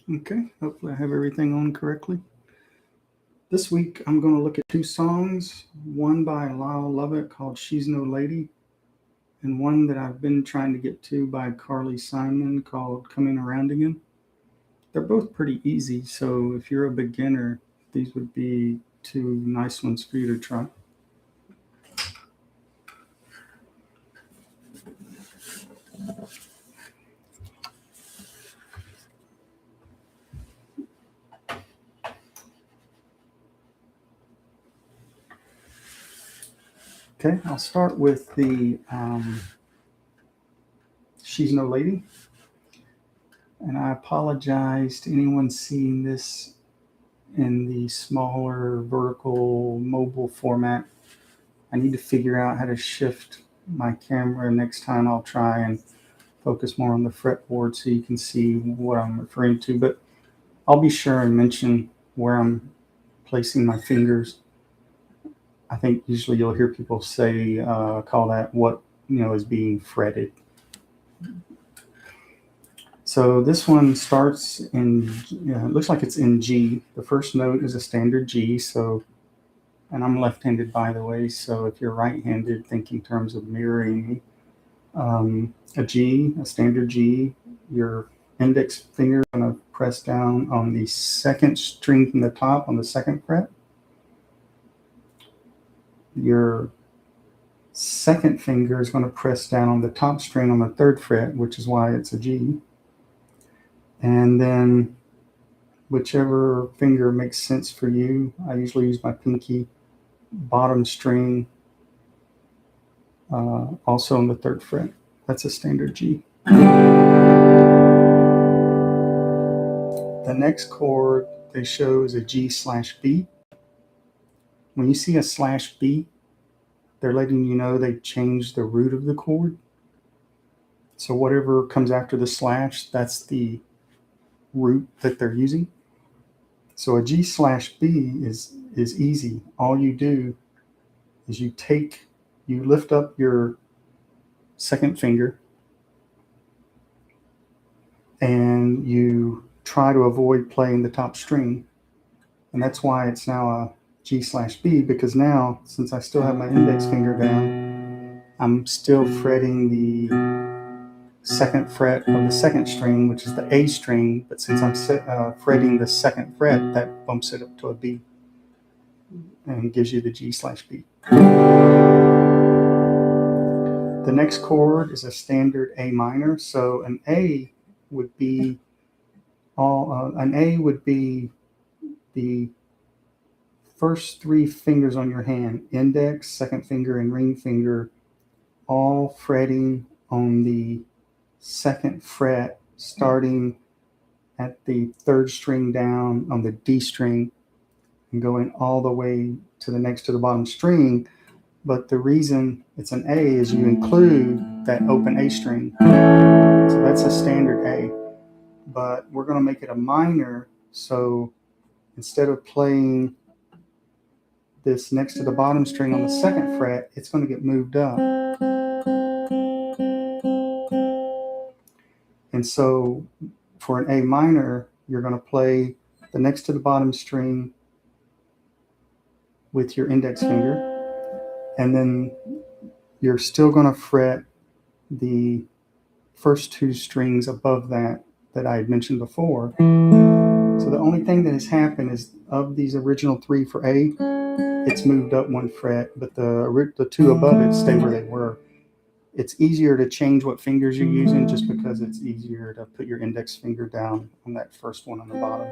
Okay, hopefully I have everything on correctly. This week I'm going to look at two songs, one by Lyle Lovett called She's No Lady, and one that I've been trying to get to by Carly Simon called Coming Around Again. They're both pretty easy, so if you're a beginner, these would be two nice ones for you to try. Okay, I'll start with the She's No Lady. And I apologize to anyone seeing this in the smaller vertical mobile format. I need to figure out how to shift my camera next time. I'll try and focus more on the fretboard so you can see what I'm referring to. But I'll be sure and mention where I'm placing my fingers. I think usually you'll hear people say, call that what is being fretted. So this one starts in, it looks like it's in G. The first note is a standard G. So, and I'm left-handed, by the way. So if you're right-handed, think in terms of mirroring me. A G, a standard G, your index finger is going to press down on the second string from the top on the second fret. Your second finger is going to press down on the top string on the third fret, which is why it's a G. And then whichever finger makes sense for you, I usually use my pinky, bottom string, also on the third fret. That's a standard G. The next chord they show is a G/B. When you see a /B, they're letting you know they've changed the root of the chord. So whatever comes after the slash, that's the root that they're using. So a G/B is easy. All you do is you lift up your second finger and you try to avoid playing the top string. And that's why it's now a G/B, because now, since I still have my index finger down, I'm still fretting the second fret of the second string, which is the A string. But since I'm fretting the second fret, that bumps it up to a B and gives you the G/B. The next chord is a standard A minor. So an A would be the first three fingers on your hand, index, second finger, and ring finger, all fretting on the second fret, starting at the third string down on the D string and going all the way to the bottom string. But the reason it's an A is you include that open A string. So that's a standard A. But we're going to make it a minor. So instead of playing this next to the bottom string on the second fret, it's going to get moved up. And so for an A minor, you're going to play the next to the bottom string with your index finger, and then you're still going to fret the first two strings above that I had mentioned before. So the only thing that has happened is, of these original three for A, it's moved up one fret, but the two above it stay where they were. It's easier to change what fingers you're using just because it's easier to put your index finger down on that first one on the bottom.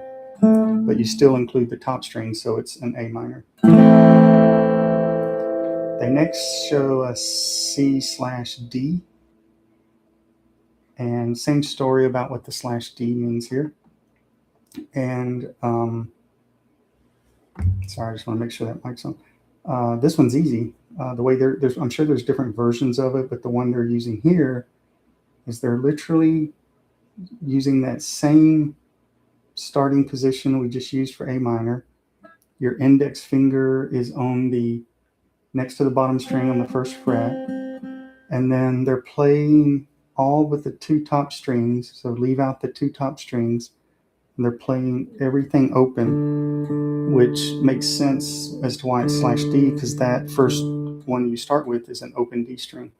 But you still include the top string, so it's an A minor. They next show a C/D. And same story about what the /D means here. And sorry, I just want to make sure that mic's on. This one's easy. The way I'm sure there's different versions of it, but the one they're using here is they're literally using that same starting position we just used for A minor. Your index finger is on the next to the bottom string on the first fret, and then they're playing all with the two top strings. So leave out the two top strings, And they're playing everything open, which makes sense as to why it's /D, because that first one you start with is an open D string.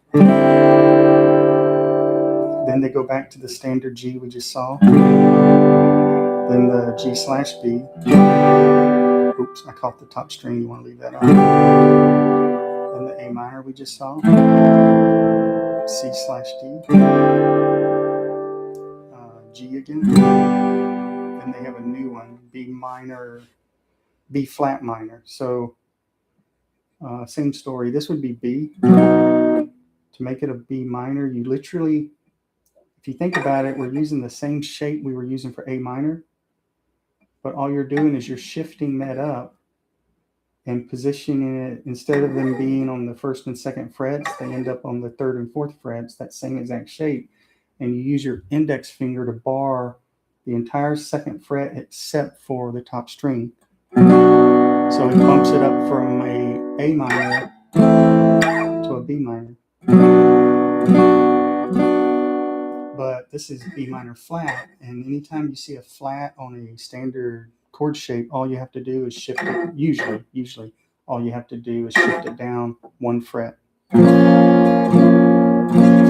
Then they go back to the standard G we just saw. Then the G/B. Oops, I caught the top string. You want to leave that on. Then the A minor we just saw. C/D. G again. Then they have a new one, B minor, B flat minor. So same story. This would be B. To make it a B minor, you literally, if you think about it, we're using the same shape we were using for A minor, but all you're doing is you're shifting that up and positioning it. Instead of them being on the first and second frets, they end up on the third and fourth frets, that same exact shape. And you use your index finger to bar the entire second fret except for the top string. So it bumps it up from a minor to a B minor. But this is B minor flat, and anytime you see a flat on a standard chord shape, all you have to do is shift it. Usually, all you have to do is shift it down one fret. If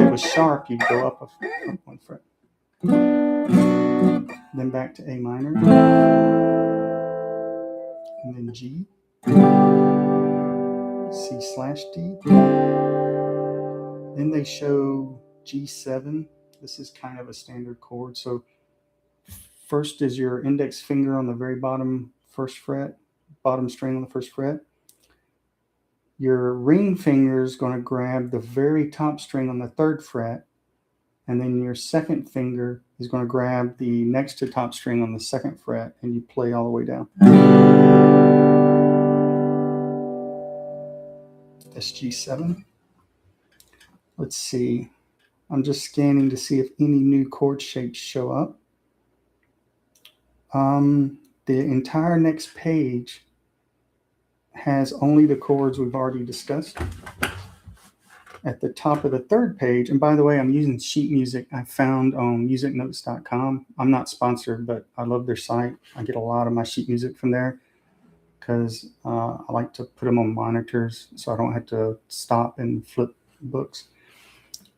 it was sharp, you'd go up one fret. Then back to A minor, and then G, C/D. Then they show G7. This is kind of a standard chord. So first is your index finger on the very bottom first fret, bottom string on the first fret. Your ring finger is going to grab the very top string on the third fret, and then your second finger is going to grab the next to top string on the second fret, and you play all the way down. That's G7. Let's see. I'm just scanning to see if any new chord shapes show up. The entire next page has only the chords we've already discussed. At the top of the third page, and by the way, I'm using sheet music I found on musicnotes.com. I'm not sponsored, but I love their site. I get a lot of my sheet music from there because I like to put them on monitors so I don't have to stop and flip books.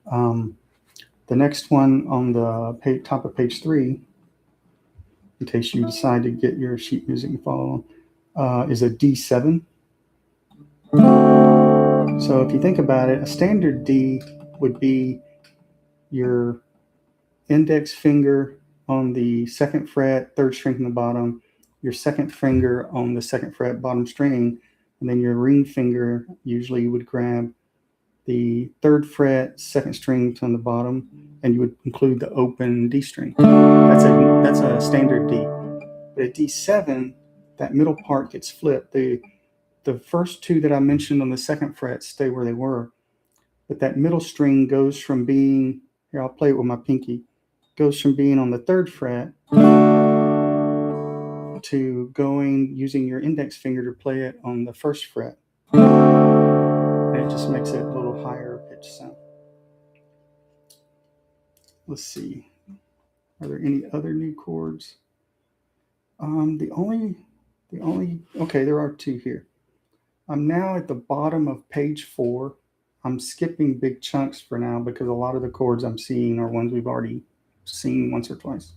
The next one on the top of page 3, in case you decide to get your sheet music and follow, is a D7. So if you think about it, a standard D would be your index finger on the second fret, third string from the bottom, your second finger on the second fret, bottom string, and then your ring finger usually would grab the third fret, second string on the bottom, and you would include the open D string. That's a standard D. But at D7, that middle part gets flipped. The first two that I mentioned on the second fret stay where they were, but that middle string goes from being, here I'll play it with my pinky, goes from being on the third fret to going using your index finger to play it on the first fret. And it just makes it a little higher pitch sound. Let's see. Are there any other new chords? Okay, there are two here. I'm now at the bottom of page 4. I'm skipping big chunks for now because a lot of the chords I'm seeing are ones we've already seen once or twice.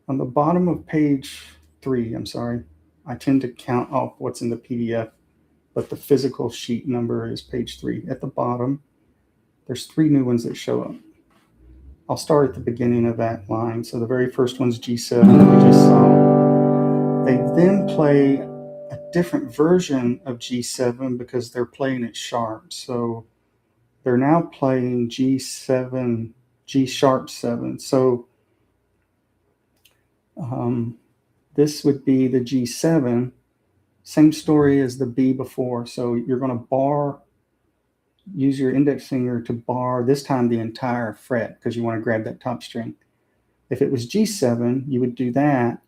On the bottom of page 3, I tend to count off what's in the PDF, but the physical sheet number is page 3. At the bottom, there's 3 new ones that show up. I'll start at the beginning of that line. So the very first one's G7 that we just saw. They then play a different version of G7 because they're playing it sharp. So they're now playing G7, G sharp 7. So this would be the G7, same story as the B before. So you're going to use your index finger to bar, this time the entire fret, because you want to grab that top string. If it was G7, you would do that.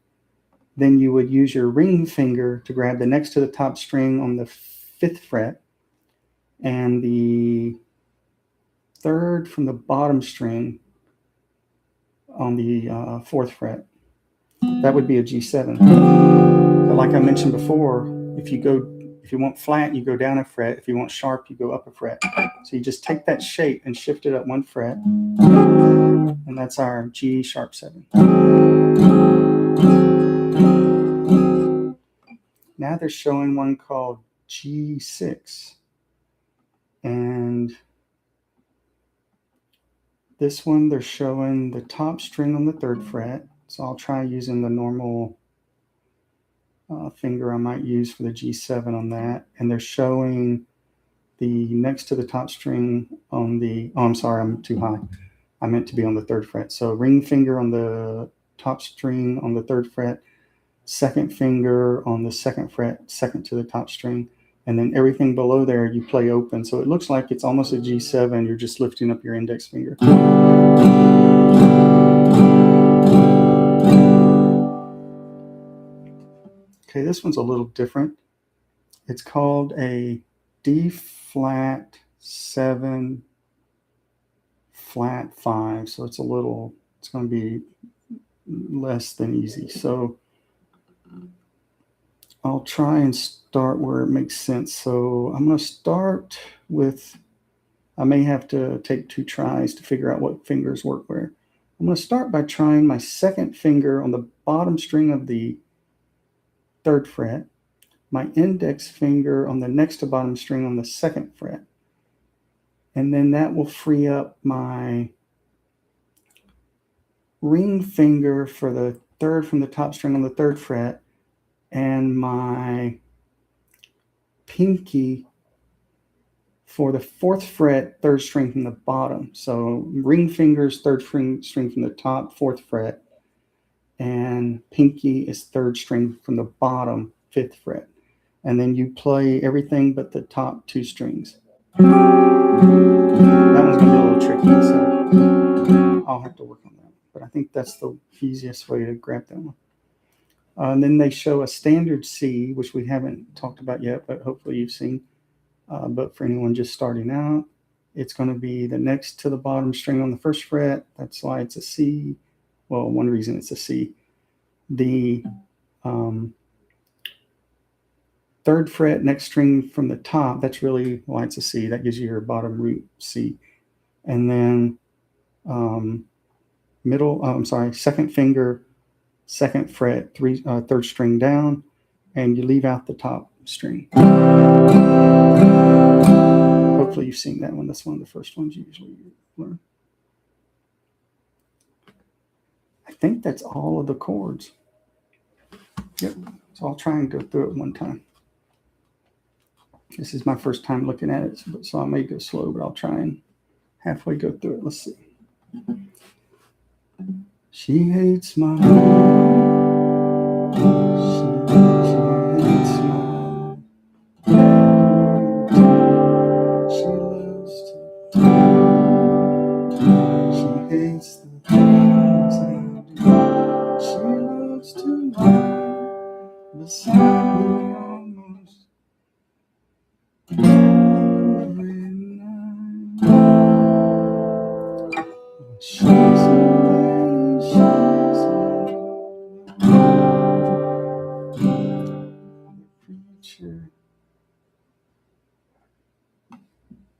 Then you would use your ring finger to grab the next to the top string on the 5th fret and the third from the bottom string on the 4th fret. that would be a G7. But like I mentioned before, if you want flat, you go down a fret. If you want sharp, you go up a fret. So you just take that shape and shift it up one fret, and that's our G sharp 7. Now they're showing one called G6. And this one, they're showing the top string on the 3rd fret. So I'll try using the normal finger I might use for the G7 on that. And they're showing the next to the top string on the, oh, I'm sorry, I'm too high. I meant to be on the 3rd fret. So ring finger on the top string on the 3rd fret, 2nd finger on the 2nd fret, 2nd to the top string, and then everything below there you play open. So it looks like it's almost a G7. You're just lifting up your index finger. Okay, this one's a little different. It's called a D flat 7 flat 5. So it's going to be less than easy. So I'll try and start where it makes sense. So I'm going to start with, I may have to take 2 tries to figure out what fingers work where. I'm going to start by trying my 2nd finger on the bottom string of the 3rd fret, my index finger on the next to bottom string on the 2nd fret. And then that will free up my ring finger for the 3rd from the top string on the 3rd fret, and my pinky for the 4th fret, 3rd string from the bottom. So ring fingers, 3rd string from the top, 4th fret, and pinky is 3rd string from the bottom, 5th fret. And then you play everything but the top 2 strings. That one's going to be a little tricky, so I'll have to work on that. But I think that's the easiest way to grab that one. And then they show a standard C, which we haven't talked about yet, but hopefully you've seen. But for anyone just starting out, it's going to be the next to the bottom string on the 1st fret. That's why it's a C. Well, one reason it's a C. The 3rd fret, next string from the top, that's really why it's a C. That gives you your bottom root C. And then 2nd finger, 2nd fret, 3rd string down, and you leave out the top string. Hopefully you've seen that one. That's one of the first ones you usually learn. I think that's all of the chords. Yep. So I'll try and go through it one time. This is my first time looking at it, so I may go slow, but I'll try and halfway go through it. Let's see. She hates my mom. She hates my daddy. She loves to talk. She hates the things I do. She loves to lie beside me almost every night. She's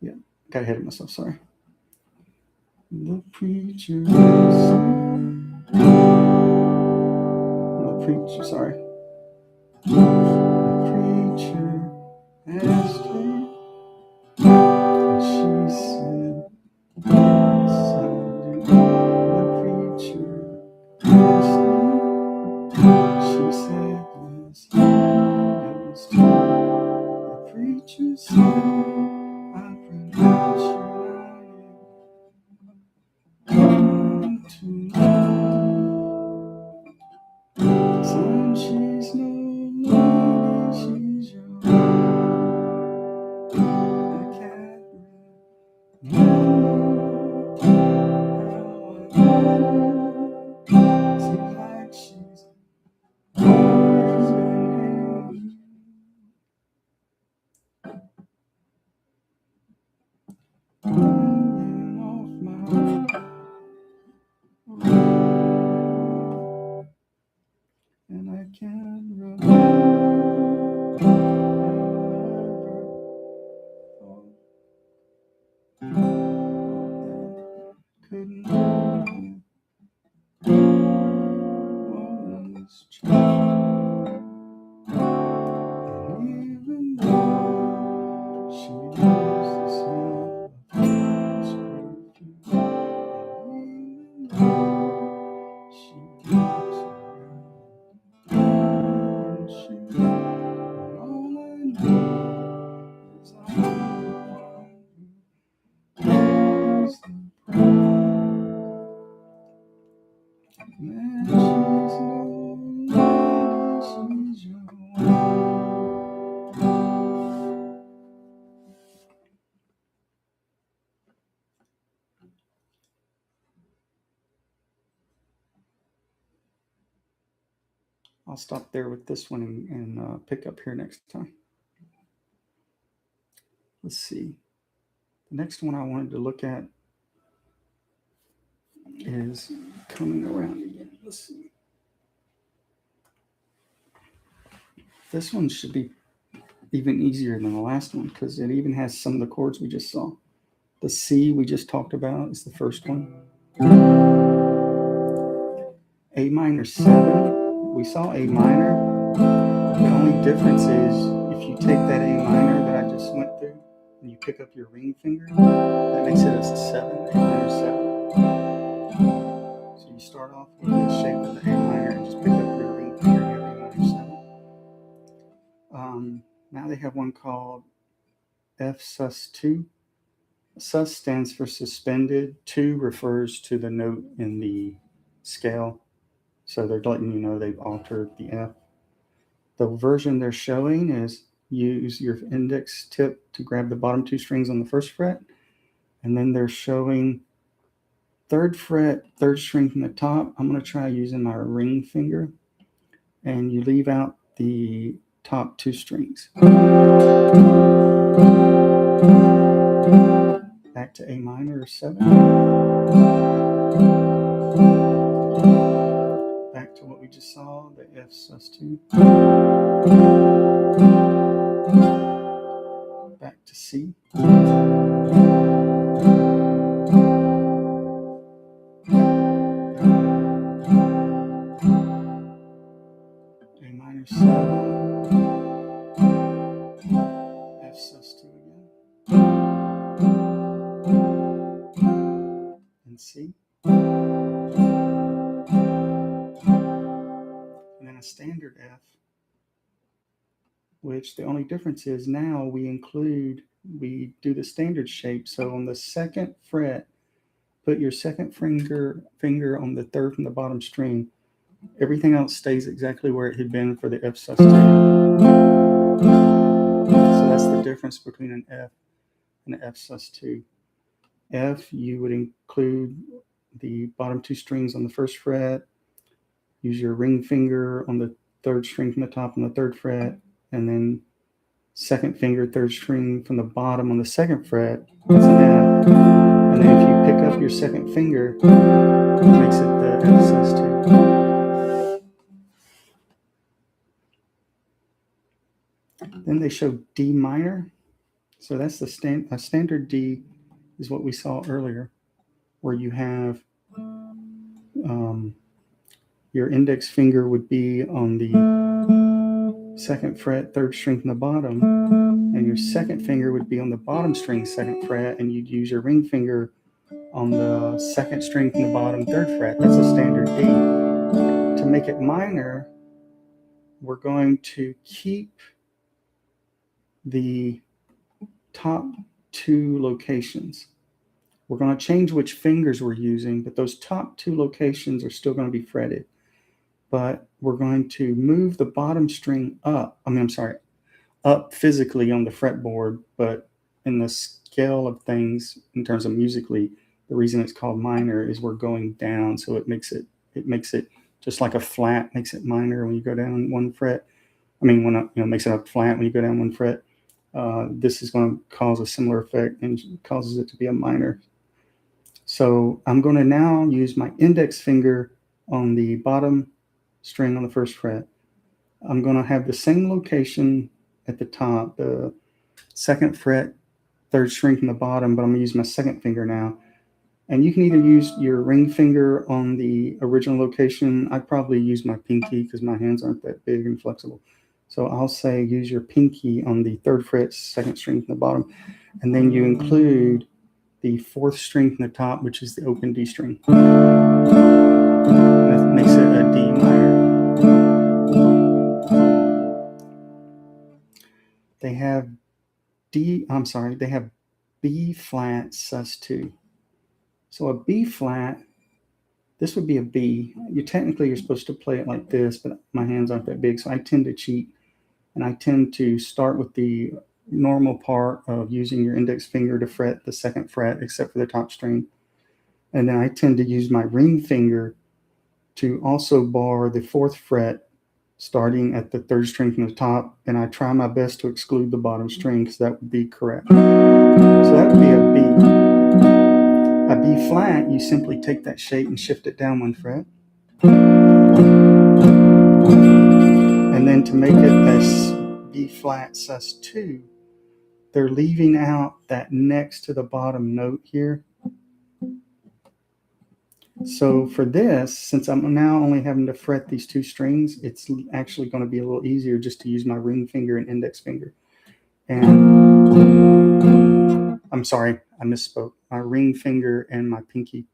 yeah, got ahead of myself, sorry. The preacher sorry. The preacher asked her, and she said, yes, I do. The preacher asked her, she said, yes, I does too. The preacher said, I pronounce you lying tonight. Son, she's no lady, she's young. I can't remember how I met her. Seems like she's always been hanging. I'll stop there with this one and pick up here next time. Let's see. The next one I wanted to look at is coming around again. Let's see. This one should be even easier than the last one because it even has some of the chords we just saw. The C we just talked about is the first one. A minor 7. We saw A minor. The only difference is if you take that A minor that I just went through and you pick up your ring finger, that makes it a 7, A minor 7. So you start off with the shape of the A minor and just pick up your ring finger and you have A minor 7. Now they have one called F sus2. Sus stands for suspended. 2 refers to the note in the scale. So they're letting you know they've altered the F. The version they're showing is use your index tip to grab the bottom 2 strings on the first fret. And then they're showing 3rd fret, 3rd string from the top. I'm going to try using my ring finger. And you leave out the top 2 strings. Back to A minor 7. Back to what we just saw, the F sus2. Back to C. A minor 7. F sus2 again. And C. And then a standard F, which the only difference is now we do the standard shape. So on the 2nd fret, put your 2nd finger on the 3rd from the bottom string. Everything else stays exactly where it had been for the F sus2. So that's the difference between an F and an F sus2. F, you would include the bottom 2 strings on the 1st fret, use your ring finger on the 3rd string from the top on the 3rd fret, and then 2nd finger, 3rd string from the bottom on the 2nd fret. That's an F. And then if you pick up your 2nd finger, it makes it the F sus2. Then they show D minor. So that's the standard D is what we saw earlier, where you have your index finger would be on the 2nd fret, 3rd string from the bottom, and your 2nd finger would be on the bottom string, 2nd fret, and you'd use your ring finger on the 2nd string from the bottom, 3rd fret. That's a standard D. To make it minor, we're going to keep the top 2 locations. We're going to change which fingers we're using, but those top 2 locations are still going to be fretted. But we're going to move the bottom string up physically on the fretboard, but in the scale of things, in terms of musically, the reason it's called minor is we're going down, so it makes it just like a flat makes it minor when you go down 1 fret. Makes it a flat when you go down 1 fret. This is going to cause a similar effect and causes it to be a minor. So I'm going to now use my index finger on the bottom string on the 1st fret. I'm going to have the same location at the top, the 2nd fret, 3rd string from the bottom, but I'm going to use my 2nd finger now. And you can either use your ring finger on the original location. I'd probably use my pinky because my hands aren't that big and flexible. So I'll say use your pinky on the 3rd fret, 2nd string from the bottom. And then you include the 4th string from the top, which is the open D string. That makes it a D minor. They have B flat sus2. So a B flat, this would be a B. You're supposed to play it like this, but my hands aren't that big, so I tend to cheat. And I tend to start with the normal part of using your index finger to fret the 2nd fret, except for the top string. And then I tend to use my ring finger to also bar the 4th fret starting at the third string from the top, and I try my best to exclude the bottom string because that would be correct. So that would be a B. A B flat, you simply take that shape and shift it down 1 fret. And then to make it a B flat sus2, they're leaving out that next to the bottom note here. So for this, since I'm now only having to fret these 2 strings, it's actually going to be a little easier just to use my ring finger and index finger. And I'm sorry, I misspoke. My ring finger and my pinky.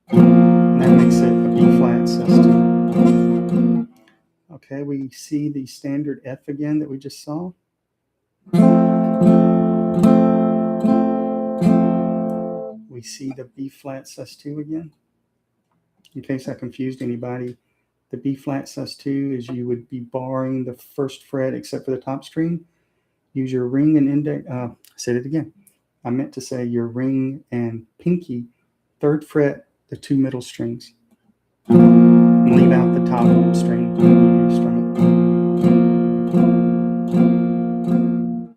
And that makes it a B flat sus2. Okay, we see the standard F again that we just saw. We see the B flat sus2 again. In case I confused anybody, the B flat sus2 is you would be barring the first fret except for the top string. Use your ring and index. Say it again. I meant to say your ring and pinky, third fret, the 2 middle strings. And leave out the top string when you strum it.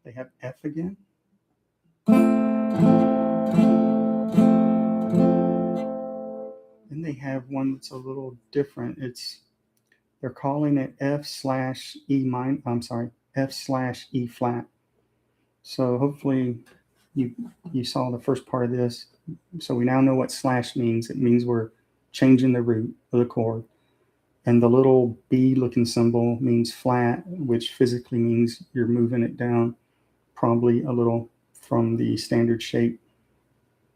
They have F again. Then they have one that's a little different. They're calling it F/E minor. I'm sorry, F/E flat. So hopefully you saw the first part of this. So we now know what slash means. It means we're changing the root of the chord. And the little B looking symbol means flat, which physically means you're moving it down probably a little from the standard shape.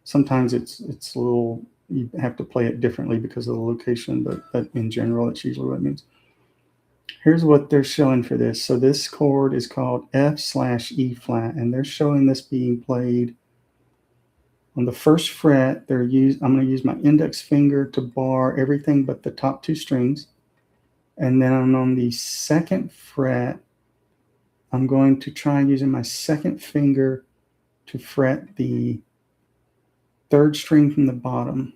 Sometimes it's a little, you have to play it differently because of the location, but in general, that's usually what it means. Here's what they're showing for this. So this chord is called F/E flat, and they're showing this being played on the first fret. I'm going to use my index finger to bar everything but the top 2 strings. And then on the second fret, I'm going to try using my second finger to fret the third string from the bottom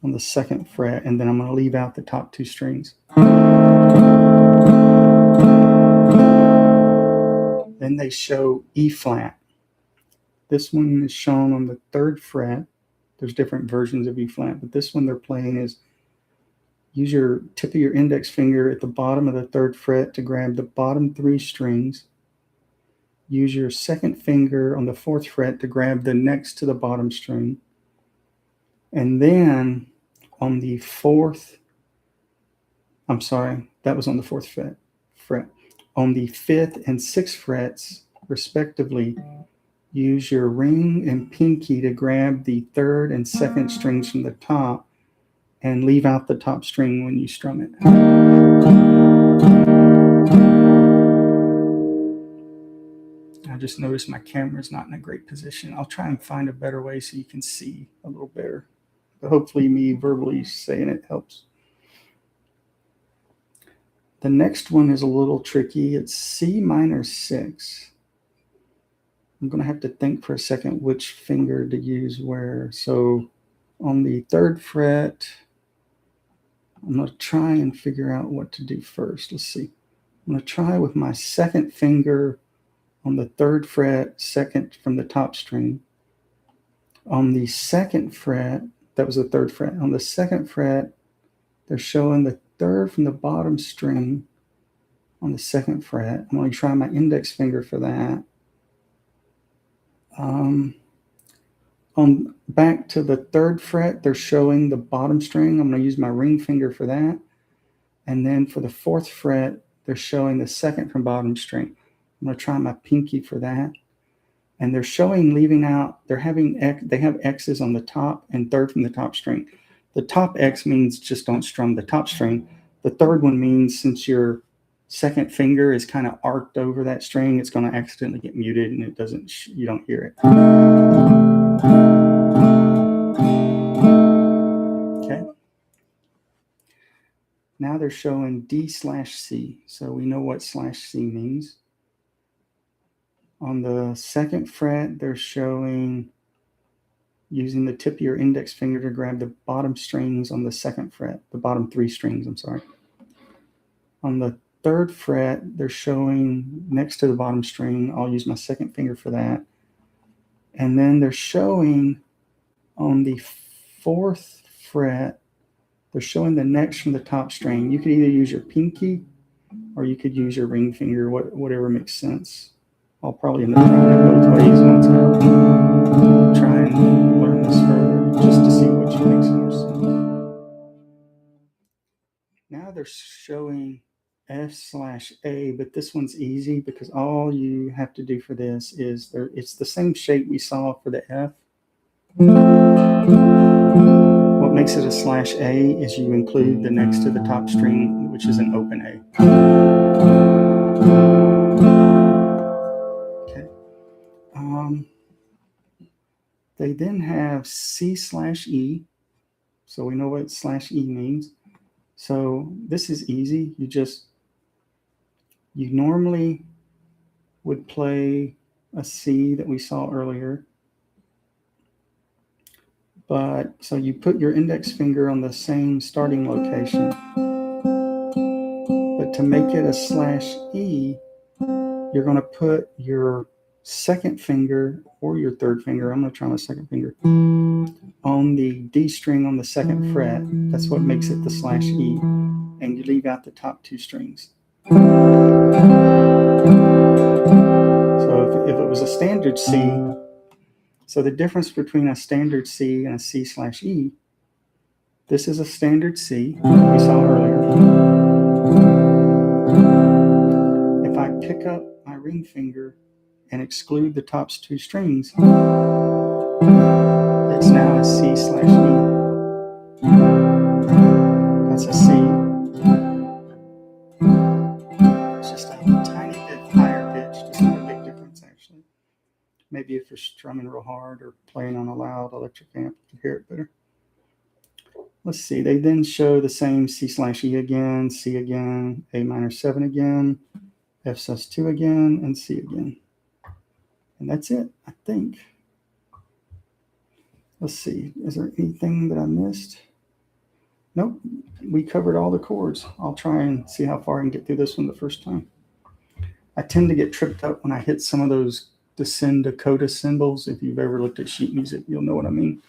on the second fret, and then I'm going to leave out the top 2 strings. Then they show E flat. This one is shown on the third fret. There's different versions of E flat, but this one they're playing is use your tip of your index finger at the bottom of the third fret to grab the bottom 3 strings. Use your second finger on the 4th fret to grab the next to the bottom string. And then on the 4th, I'm sorry, that was on the 4th fret. On the 5th and 6th frets, respectively, use your ring and pinky to grab the 3rd and 2nd strings from the top and leave out the top string when you strum it. I just noticed my camera's not in a great position. I'll try and find a better way so you can see a little better. But hopefully me verbally saying it helps. The next one is a little tricky. It's C minor 6. I'm going to have to think for a second which finger to use where. So on the 3rd fret, I'm going to try and figure out what to do first. Let's see. I'm going to try with my second finger on the 3rd fret, second from the top string. On the 2nd fret, that was the 3rd fret. On the 2nd fret, they're showing the 3rd from the bottom string on the 2nd fret. I'm going to try my index finger for that. On back to the 3rd fret, they're showing the bottom string. I'm going to use my ring finger for that. And then for the 4th fret, they're showing the 2nd from bottom string. I'm going to try my pinky for that. And they're showing leaving out, they have X's on the top and 3rd from the top string. The top X means just don't strum the top string. The 3rd one means since your 2nd finger is kind of arced over that string, it's going to accidentally get muted and you don't hear it. Okay. Now they're showing D/C. So we know what /C means. On the 2nd fret, they're showing using the tip of your index finger to grab the bottom strings on the second fret, the bottom 3 strings, I'm sorry. On the 3rd fret, they're showing next to the bottom string. I'll use my second finger for that. And then they're showing on the 4th fret, they're showing the next from the top string. You could either use your pinky or you could use your ring finger, whatever makes sense. I'll probably end up trying it both ways once I try and learn this further, just to see which makes more sense. Now they're showing F/A, but this one's easy because all you have to do for this is it's the same shape we saw for the F. What makes it a /A is you include the next to the top string, which is an open A. Okay. They then have C/E, so we know what /E means. So this is easy. You normally would play a C that we saw earlier. But so you put your index finger on the same starting location. But to make it a /E, you're going to put your second finger or your 3rd finger, I'm going to try my second finger, on the D string on the 2nd fret. That's what makes it the /E. And you leave out the top 2 strings. So if it was a standard C, so the difference between a standard C and a C/E, this is a standard C we saw earlier. If I pick up my ring finger and exclude the top 2 strings, it's now a C/E. That's a C. It's just a tiny bit higher pitch, just not a big difference actually. Maybe if you're strumming real hard or playing on a loud electric amp, you can hear it better. Let's see, they then show the same C/E again, C again, A minor 7 again, F sus2 again, and C again. And that's it, I think. Let's see, is there anything that I missed? Nope, we covered all the chords. I'll try and see how far I can get through this one the first time. I tend to get tripped up when I hit some of those descend Dakota symbols. If you've ever looked at sheet music, you'll know what I mean.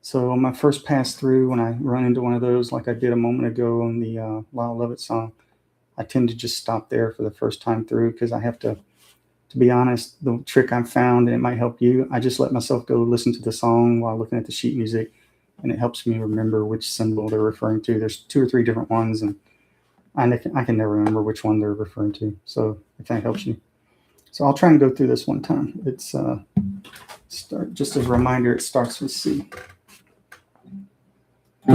So on my first pass through, when I run into one of those, like I did a moment ago on the Lyle Lovett song, I tend to just stop there for the first time through because I have to be honest, the trick I've found, and it might help you, I just let myself go listen to the song while looking at the sheet music, and it helps me remember which symbol they're referring to. There's 2 or 3 different ones, and I can never remember which one they're referring to. So if that helps you. So I'll try and go through this one time. It's just as a reminder, it starts with C. A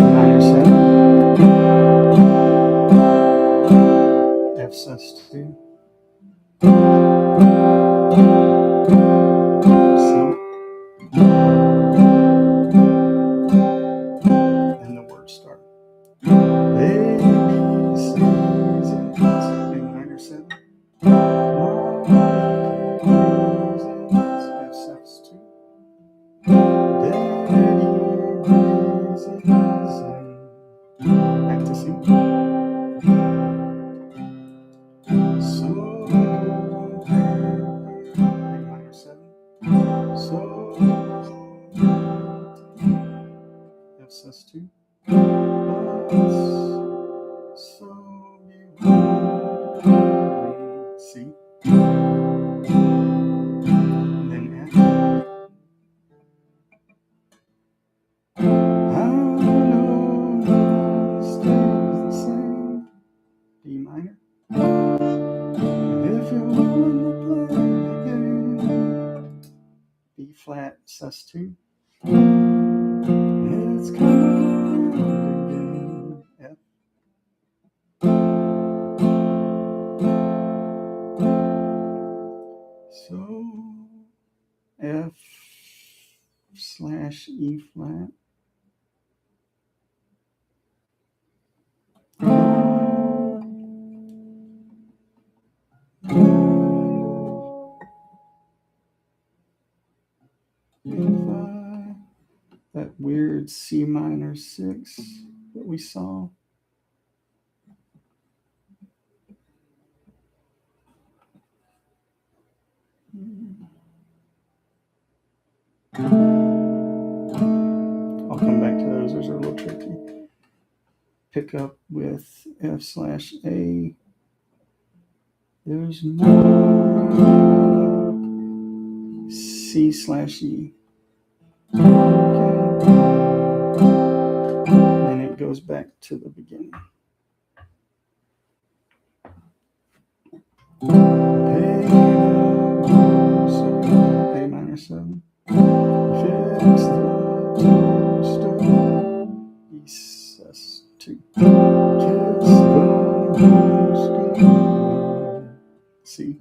minor 7, F sus2, C, and the words start. A, B, C, Z, A minor 7, F sus2, back to C. So, A minor 7, so, F sus2, so C, and then F. I know stays the same. D minor. If you want to play the game, B flat sus2. It's coming again. F. So F/E flat. weird C minor 6 that we saw. I'll come back to those. Those are a little tricky. Pick up with F/A. There's no C/E. Okay. And it goes back to the beginning. A minor 7. Fix the toaster. E sus2. Kiss the rooster. C.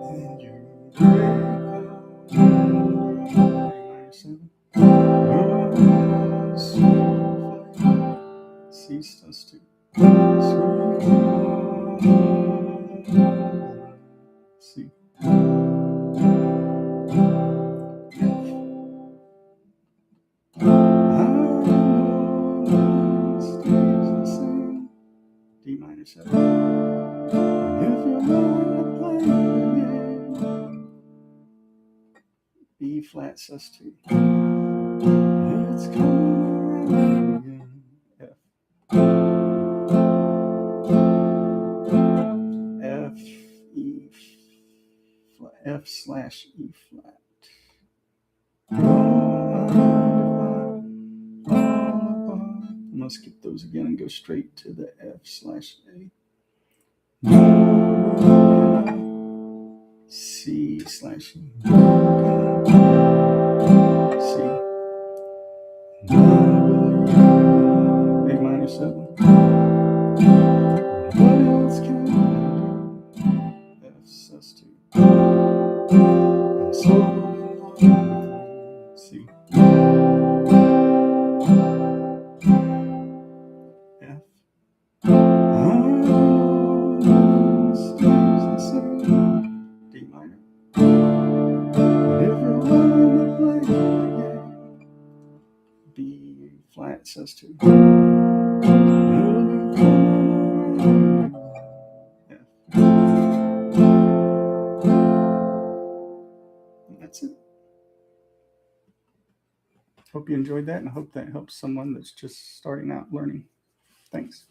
And you break out minor 7. C sus2. C. D minor 7. If you want to play again, B flat sus2. It's coming around again. F. F/E flat. I'm going to skip those again and go straight to the F/A. C/E. C. A minor 7. What else can I do? F sus2. And so C. F. Stays the same. D minor. If you want to play again, B flat sus2. F. And that's it. Hope you enjoyed that, and I hope that helps someone that's just starting out learning. Thanks.